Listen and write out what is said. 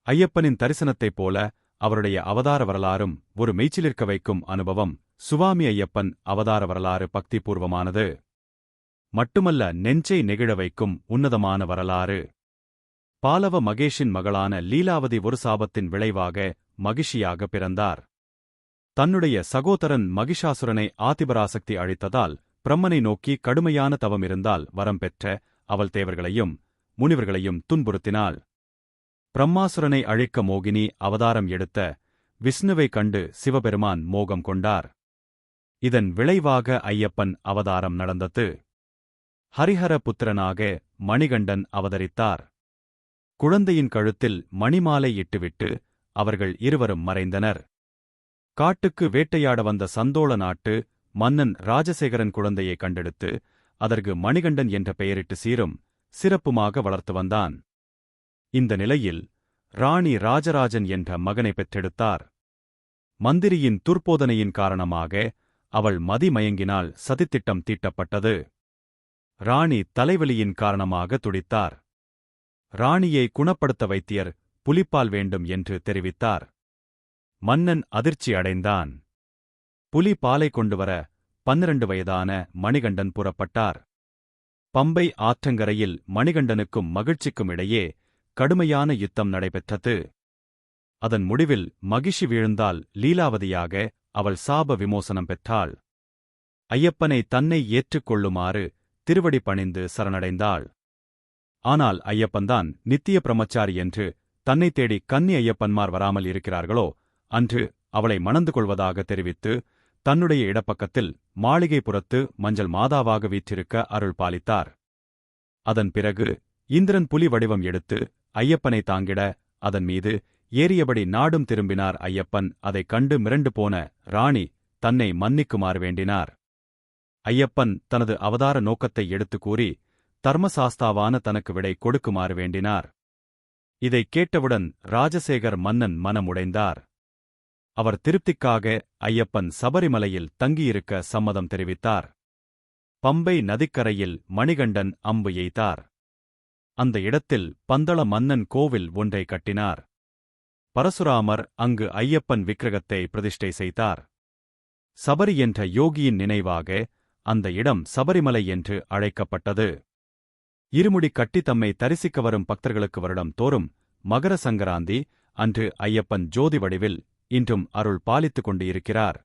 ஐயப்பனின் தரிசனத்தைப் போல அவருடைய அவதார வரலாறும் ஒரு மெய்ச்சிலிருக்க வைக்கும் அனுபவம். சுவாமி ஐயப்பன் அவதார வரலாறு பக்திபூர்வமானது மட்டுமல்ல, நெஞ்சை நெகிழ வைக்கும் உன்னதமான வரலாறு. பாலவ மகேஷின் மகளான லீலாவதி ஒரு சாபத்தின் விளைவாக மகிஷியாக பிறந்தார். தன்னுடைய சகோதரன் மகிஷாசுரனை ஆதிபராசக்தி அழித்ததால் பிரம்மனை நோக்கி கடுமையான தவம் இருந்தால் வரம் பெற்ற அவள் தேவர்களையும் முனிவர்களையும் துன்புறுத்தினாள். பிரம்மாசுரனை அழிக்க மோகினி அவதாரம் எடுத்த விஷ்ணுவை கண்டு சிவபெருமான் மோகம் கொண்டார். இதன் விளைவாக ஐயப்பன் அவதாரம் நடந்தது. ஹரிஹர புத்திரனாக மணிகண்டன் அவதரித்தார். குழந்தையின் கழுத்தில் மணிமாலை இட்டுவிட்டு அவர்கள் இருவரும் மறைந்தனர். காட்டுக்கு வேட்டையாட வந்த சந்தோள நாட்டு மன்னன் ராஜசேகரன் குழந்தையை கண்டெடுத்து அதற்கு மணிகண்டன் என்ற பெயரிட்டு சீரும் சிறப்புமாக வளர்த்து வந்தான். இந்த நிலையில் ராணி ராஜராஜன் என்ற மகனை பெற்றெடுத்தார். மந்திரியின் துர்போதனையின் காரணமாக அவள் மதிமயங்கினால் சதித்திட்டம் தீட்டப்பட்டது. ராணி தலைவலியின் காரணமாக துடித்தார். ராணியை குணப்படுத்த வைத்தியர் புலிப்பால் வேண்டும் என்று தெரிவித்தார். மன்னன் அதிர்ச்சி அடைந்தான். புலி பாலை கொண்டுவர 12 வயதான மணிகண்டன் புறப்பட்டார். பம்பை ஆற்றங்கரையில் மணிகண்டனுக்கும் மகிழ்ச்சிக்கும் இடையே கடுமையான யுத்தம் நடைபெற்றது. அதன் முடிவில் மகிஷி வீழ்ந்தால் லீலாவதியாக அவள் சாப விமோசனம் பெற்றாள். ஐயப்பனை தன்னை ஏற்றுக்கொள்ளுமாறு திருவடி பணிந்து சரணடைந்தாள். ஆனால் ஐயப்பன்தான் நித்திய பிரம்மச்சாரி என்று தன்னை தேடி கன்னி ஐயப்பன்மார் வராமல் இருக்கிறார்களோ அன்று அவளை மணந்து கொள்வதாக தெரிவித்து தன்னுடைய இடப்பக்கத்தில் மாளிகைப்புறத்து மஞ்சள் மாதாவாக வீற்றிருக்க அருள் பாலித்தார். அதன் பிறகு இந்திரன் புலி வடிவம் எடுத்து ஐயப்பனை தாங்கிட அதன் மீது ஏறியபடி நாடும் திரும்பினார் ஐயப்பன். அதைக் கண்டு மிரண்டு போன ராணி தன்னை மன்னிக்குமாறு வேண்டினார். ஐயப்பன் தனது அவதார நோக்கத்தை எடுத்து கூறி தர்மசாஸ்தாவான தனக்கு விடை கொடுக்குமாறு வேண்டினார். இதைக் கேட்டவுடன் ராஜசேகர் மன்னன் மனமுடைந்தார். அவர் திருப்திக்காக ஐயப்பன் சபரிமலையில் தங்கியிருக்க சம்மதம் தெரிவித்தார். பம்பை நதிக்கரையில் மணிகண்டன் அம்பு எய்தார். அந்த இடத்தில் பந்தள மன்னன் கோவில் ஒன்றை கட்டினார். பரசுராமர் அங்கு ஐயப்பன் விக்கிரகத்தை பிரதிஷ்டை செய்தார். சபரி என்ற யோகியின் நினைவாக அந்த இடம் சபரிமலை என்று அழைக்கப்பட்டது. இருமுடி கட்டி தம்மை தரிசிக்க வரும் பக்தர்களுக்கு வருடம் தோறும் மகர சங்கராந்தி அன்று ஐயப்பன் ஜோதி வடிவில் இன்றும் அருள் பாலித்துக் கொண்டு இருக்கிறார்.